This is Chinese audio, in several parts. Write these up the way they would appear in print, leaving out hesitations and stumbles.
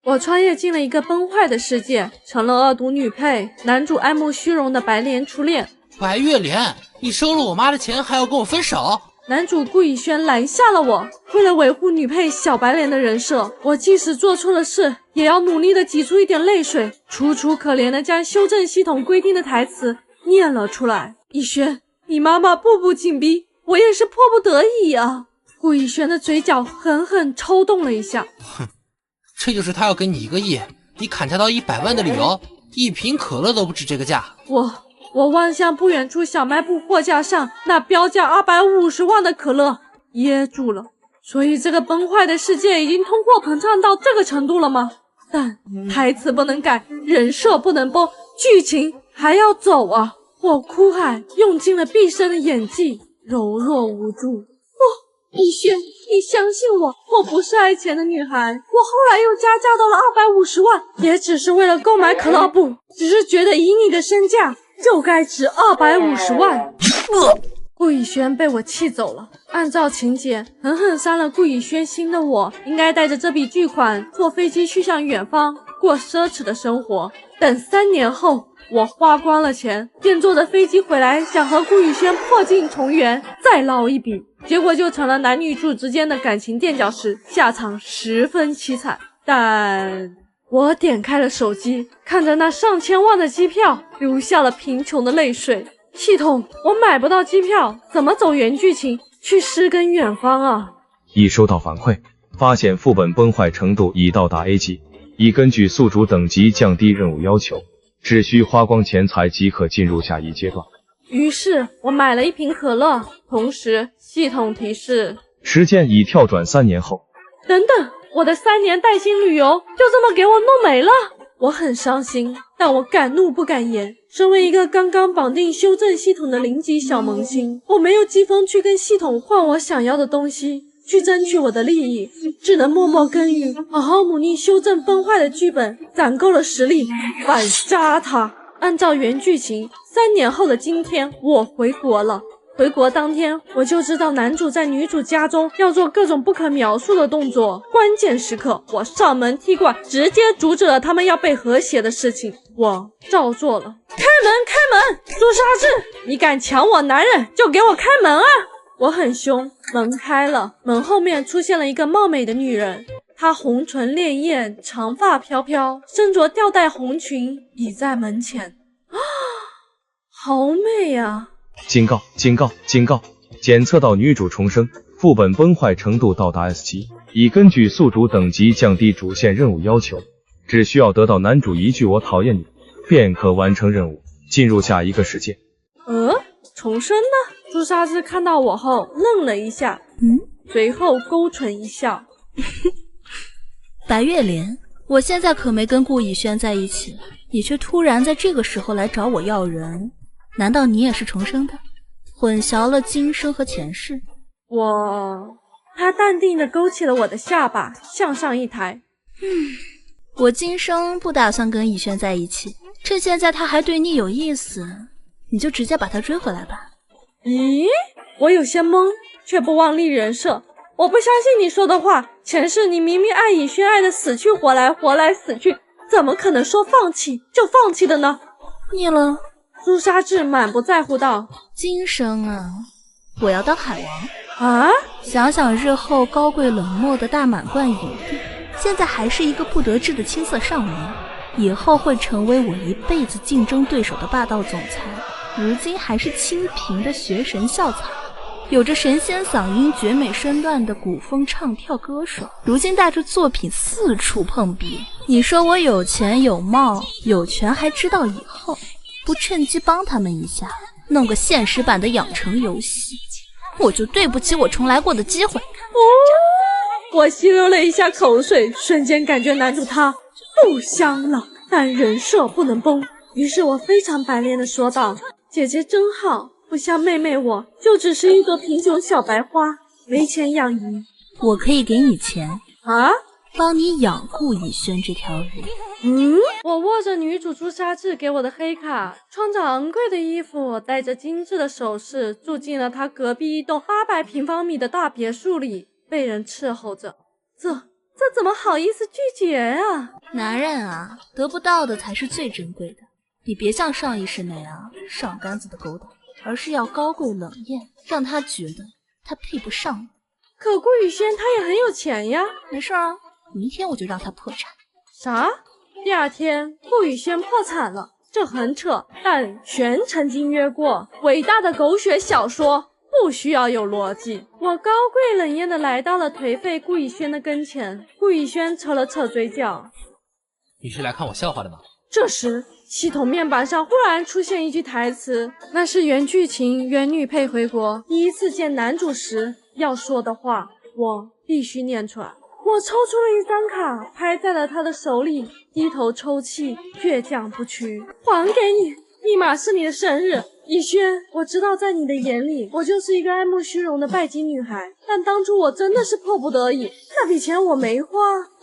我穿越进了一个崩坏的世界，成了恶毒女配，男主爱慕虚荣的白莲初恋。白月莲，你收了我妈的钱还要跟我分手？男主顾以轩拦下了我，为了维护女配小白莲的人设，我即使做错了事，也要努力的挤出一点泪水，楚楚可怜的将修正系统规定的台词念了出来。以轩，你妈妈步步紧逼，我也是迫不得已啊。顾以轩的嘴角狠狠抽动了一下。哼，这就是他要给你1个亿，你砍价到100万的理由？1瓶可乐都不值这个价。我望向不远处小卖部货架上那标价250万的可乐，噎住了。所以这个崩坏的世界已经通货膨胀到这个程度了吗？但台词不能改，人设不能崩，剧情还要走啊！我哭喊，用尽了毕生的演技，柔弱无助。以轩，你相信我，我不是爱钱的女孩。我后来又加价到了250万，也只是为了购买可乐布，只是觉得以你的身价就该值250万。顾以轩被我气走了。按照情节，狠狠伤了顾以轩心的我，应该带着这笔巨款坐飞机去向远方，过奢侈的生活。等3年后，我花光了钱，便坐着飞机回来，想和顾以轩破镜重圆，再捞一笔。结果就成了男女主之间的感情垫脚石，下场十分凄惨。但我点开了手机，看着那上千万的机票，流下了贫穷的泪水。系统，我买不到机票，怎么走原剧情去诗跟远方啊？已收到反馈，发现副本崩坏程度已到达 A 级，已根据宿主等级降低任务要求，只需花光钱财即可进入下一阶段。于是我买了1瓶可乐，同时系统提示时间已跳转3年后。等等，我的3年带薪旅游就这么给我弄没了。我很伤心，但我敢怒不敢言。身为一个刚刚绑定修正系统的0级小萌新，我没有机锋去跟系统换我想要的东西，去争取我的利益，只能默默耕耘，好好努力修正崩坏的剧本，攒够了实力反杀他。按照原剧情，3年后的今天，我回国了。回国当天，我就知道男主在女主家中要做各种不可描述的动作。关键时刻，我上门踢馆，直接阻止了他们要被和谐的事情。我照做了。开门，开门！朱砂痣，你敢抢我男人，就给我开门啊！我很凶，门开了，门后面出现了一个貌美的女人。她红唇烈焰，长发飘飘，身着吊带红裙，倚在门前。好美啊！警告！警告！警告！检测到女主重生，副本崩坏程度到达 S 级，已根据宿主等级降低主线任务要求，只需要得到男主一句我讨厌你，便可完成任务，进入下一个世界。重生呢？朱砂痣看到我后愣了一下，随后勾唇一笑。白月莲，我现在可没跟顾以轩在一起，你却突然在这个时候来找我要人，难道你也是重生的？混淆了今生和前世？他淡定地勾起了我的下巴，向上一抬。我今生不打算跟以轩在一起，趁现在他还对你有意思，你就直接把他追回来吧。咦，我有些懵，却不忘立人设。我不相信你说的话，前世你明明爱以轩爱的死去活来，活来死去，怎么可能说放弃就放弃的呢？你了？朱砂痣满不在乎道。今生啊，我要当海王啊！想想日后高贵冷漠的大满贯影帝，现在还是一个不得志的青涩少年，以后会成为我一辈子竞争对手的霸道总裁，如今还是清贫的学神校草，有着神仙嗓音绝美身段的古风唱跳歌手，如今带着作品四处碰壁。你说我有钱有貌有权，还知道以后不趁机帮他们一下，弄个现实版的养成游戏，我就对不起我重来过的机会。我吸溜了一下口水，瞬间感觉男主他不香了，但人设不能崩。于是我非常白脸的说道：姐姐真好，不像妹妹我就只是一朵贫穷小白花，没钱养鱼。我可以给你钱啊，帮你养顾以轩这条鱼。我握着女主朱砂痣给我的黑卡，穿着昂贵的衣服，戴着精致的首饰，住进了她隔壁一栋800平方米的大别墅里，被人伺候着。这怎么好意思拒绝啊？男人啊，得不到的才是最珍贵的。你别像上一世那样上杆子的勾当，而是要高贵冷艳，让他觉得他配不上你。可顾雨轩他也很有钱呀。没事啊，明天我就让他破产。啥？第二天顾雨轩破产了，这很扯，但玄曾经约过，伟大的狗血小说不需要有逻辑。我高贵冷艳的来到了颓废顾雨轩的跟前，顾雨轩扯了扯嘴角。你是来看我笑话的吗？这时系统面板上忽然出现一句台词，那是原剧情原女配回国第一次见男主时要说的话，我必须念出来。我抽出了一张卡，拍在了他的手里，低头抽泣，倔强不屈。还给你，立马是你的生日。以轩，我知道在你的眼里，我就是一个爱慕虚荣的拜金女孩，但当初我真的是迫不得已，那笔钱我没花，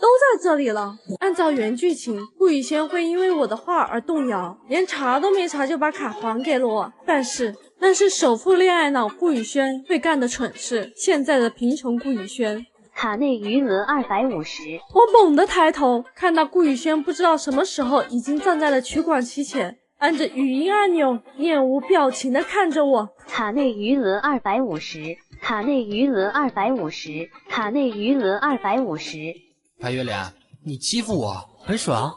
都在这里了。按照原剧情，顾雨轩会因为我的话而动摇，连查都没查就把卡还给了我，但是那是首富恋爱脑顾雨轩会干的蠢事。现在的贫穷顾雨轩，卡内余额250。我猛地抬头，看到顾雨轩不知道什么时候已经站在了取款机前，按着语音按钮，面无表情地看着我。卡内余额250，卡内余额250，卡内余额250。白月脸，你欺负我，很爽。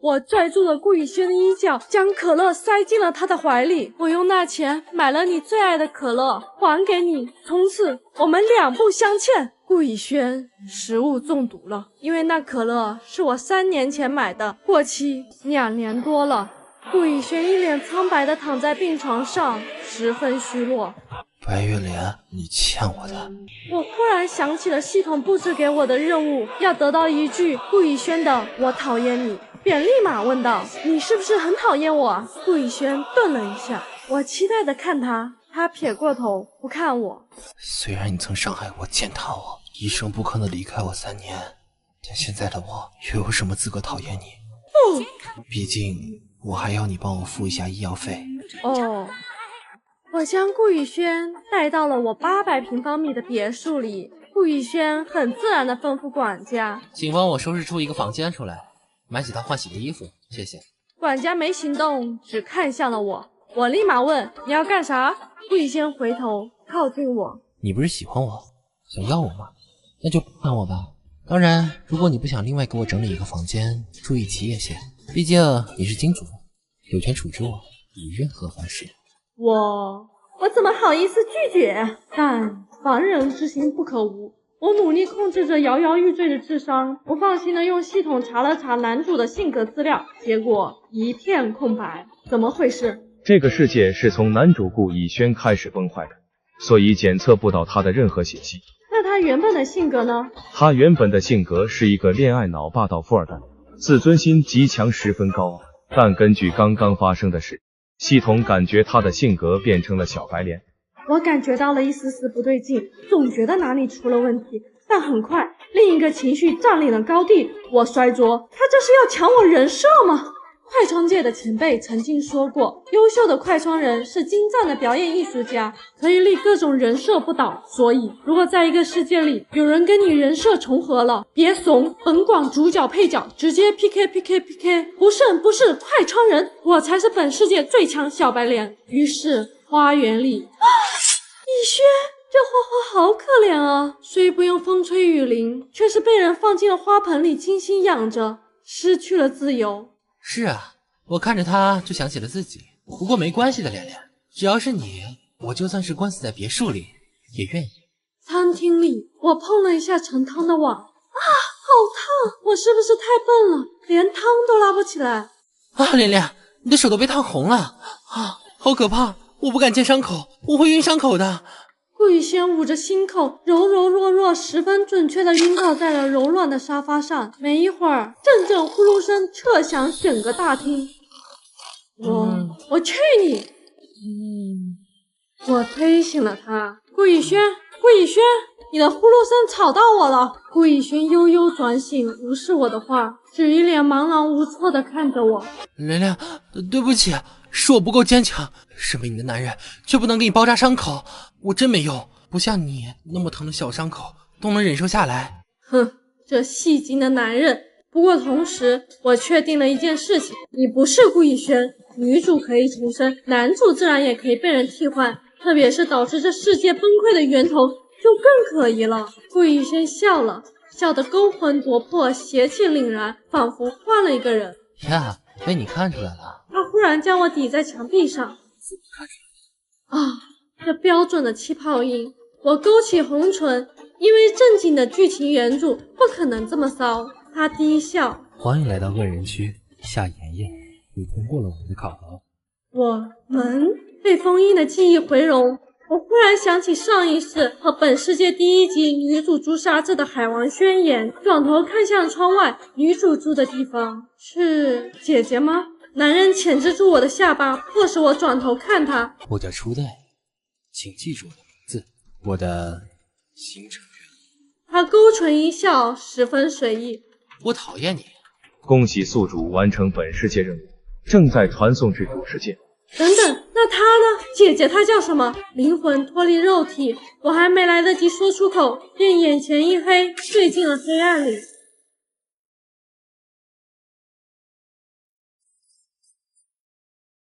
我拽住了顾雨轩的衣角，将可乐塞进了他的怀里。我用那钱买了你最爱的可乐，还给你。从此我们两不相欠。顾雨轩食物中毒了，因为那可乐是我3年前买的，过期2年多了。顾雨轩一脸苍白地躺在病床上，十分虚弱。白月脸，你欠我的。我忽然想起了系统布置给我的任务，要得到一句顾雨轩的“我讨厌你”，便立马问道：“你是不是很讨厌我啊？”顾雨轩顿了一下，我期待地看他，他撇过头不看我。虽然你曾伤害我、践踏我，一声不吭地离开我3年，但现在的我又有什么资格讨厌你？毕竟我还要你帮我付一下医药费。我将顾雨轩带到了我800平方米的别墅里。顾雨轩很自然地吩咐管家：“请帮我收拾出一个房间出来，买几套换洗的衣服，谢谢。”管家没行动，只看向了我。我立马问：“你要干啥？”顾雨轩回头靠近我：“你不是喜欢我，想要我吗？那就帮我吧。当然，如果你不想另外给我整理一个房间住一起也行，毕竟你是金主，有权处置我，以任何方式。”我怎么好意思拒绝？但防人之心不可无。我努力控制着摇摇欲坠的智商，不放心的用系统查了查男主的性格资料，结果一片空白。怎么回事？这个世界是从男主顾以轩开始崩坏的，所以检测不到他的任何血迹。那他原本的性格呢？他原本的性格是一个恋爱脑霸道富二代，自尊心极强，十分高傲。但根据刚刚发生的事，系统感觉他的性格变成了小白脸。我感觉到了一丝丝不对劲，总觉得哪里出了问题。但很快，另一个情绪占领了高地。我摔桌，他这是要抢我人设吗？快穿界的前辈曾经说过，优秀的快穿人是精湛的表演艺术家，可以立各种人设不倒。所以，如果在一个世界里有人跟你人设重合了，别怂，甭管主角配角，直接 PK， 不是快穿人，我才是本世界最强小白脸。于是，花园里，以轩，这花花好可怜啊，虽不用风吹雨淋，却是被人放进了花盆里精心养着，失去了自由。是啊，我看着他就想起了自己。不过没关系的，脸脸，只要是你，我就算是关死在别墅里也愿意。餐厅里，我碰了一下盛汤的碗，好烫！我是不是太笨了，连汤都拉不起来？脸脸，你的手都被烫红了好可怕！我不敢见伤口，我会晕伤口的。顾雨轩捂着心口，柔柔弱弱，十分准确地晕倒在了柔软的沙发上。没一会儿，阵阵呼噜声彻响整个大厅。我去你！我推醒了他。顾雨轩，你的呼噜声吵到我了。顾雨轩悠悠转醒，无视我的话，只一脸茫然无措地看着我。莲莲，对不起，是我不够坚强，身为你的男人却不能给你包扎伤口，我真没用，不像你那么疼的小伤口都能忍受下来。哼，这戏精的男人。不过同时，我确定了一件事情，你不是顾逸轩，女主可以重生，男主自然也可以被人替换，特别是导致这世界崩溃的源头就更可疑了。顾逸轩笑了，笑得勾魂夺魄，邪气凛然，仿佛换了一个人。呀，被你看出来了。他忽然将我抵在墙壁上。啊，这标准的气泡音。我勾起红唇，因为正经的剧情原著不可能这么骚。他低笑，欢迎来到恶人区，夏妍妍，你通过了我的考核。我们被封印的记忆回笼。我忽然想起上一世和本世界第1集女主诛杀这的海王宣言，转头看向窗外，女主住的地方是姐姐吗？男人钳制住我的下巴，迫使我转头看他。我叫初代，请记住我的名字，我的新成员。他勾唇一笑，十分随意。我讨厌你。恭喜宿主完成本世界任务，正在传送至主世界。等等，那她呢？姐姐她叫什么？灵魂脱离肉体，我还没来得及说出口，便眼前一黑，坠进了黑暗里。